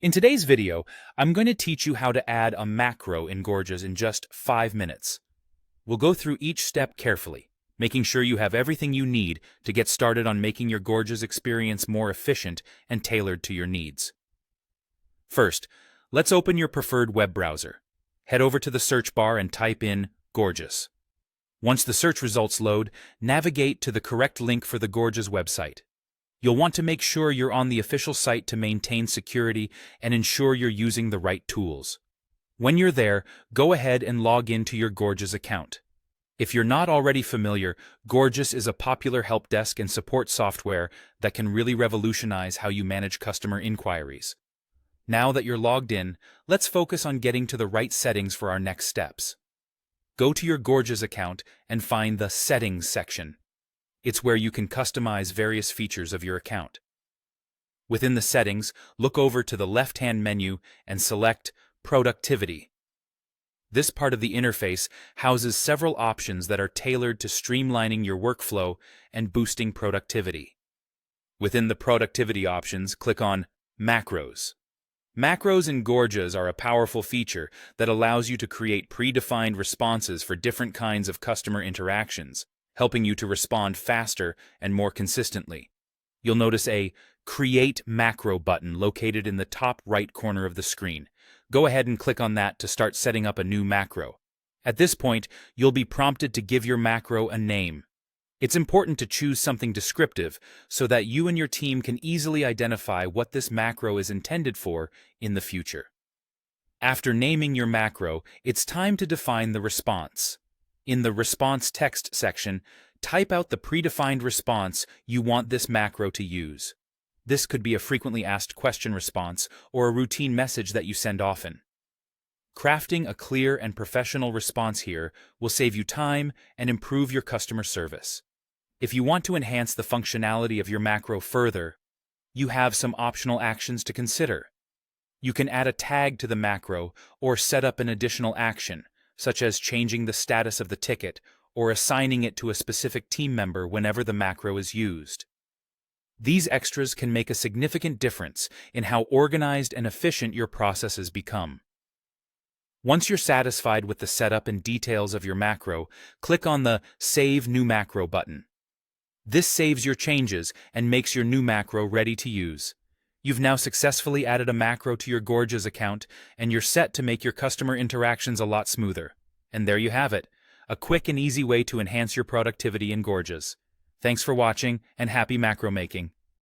In today's video, I'm going to teach you how to add a macro in Gorgias in just 5 minutes. We'll go through each step carefully, making sure you have everything you need to get started on making your Gorgias experience more efficient and tailored to your needs. First, let's open your preferred web browser. Head over to the search bar and type in Gorgias. Once the search results load, navigate to the correct link for the Gorgias website. You'll want to make sure you're on the official site to maintain security and ensure you're using the right tools. When you're there, go ahead and log into your Gorgias account. If you're not already familiar, Gorgias is a popular help desk and support software that can really revolutionize how you manage customer inquiries. Now that you're logged in, let's focus on getting to the right settings for our next steps. Go to your Gorgias account and find the Settings section. It's where you can customize various features of your account. Within the settings, look over to the left-hand menu and select Productivity. This part of the interface houses several options that are tailored to streamlining your workflow and boosting productivity. Within the productivity options, click on Macros. Macros in Gorgias are a powerful feature that allows you to create predefined responses for different kinds of customer interactions, helping you to respond faster and more consistently. You'll notice a Create Macro button located in the top right corner of the screen. Go ahead and click on that to start setting up a new macro. At this point, you'll be prompted to give your macro a name. It's important to choose something descriptive so that you and your team can easily identify what this macro is intended for in the future. After naming your macro, it's time to define the response. In the Response Text section, type out the predefined response you want this macro to use. This could be a frequently asked question response or a routine message that you send often. Crafting a clear and professional response here will save you time and improve your customer service. If you want to enhance the functionality of your macro further, you have some optional actions to consider. You can add a tag to the macro or set up an additional action, such as changing the status of the ticket or assigning it to a specific team member whenever the macro is used. These extras can make a significant difference in how organized and efficient your processes become. Once you're satisfied with the setup and details of your macro, click on the Save New Macro button. This saves your changes and makes your new macro ready to use. You've now successfully added a macro to your Gorgias account, and you're set to make your customer interactions a lot smoother. And there you have it, a quick and easy way to enhance your productivity in Gorgias. Thanks for watching, and happy macro making.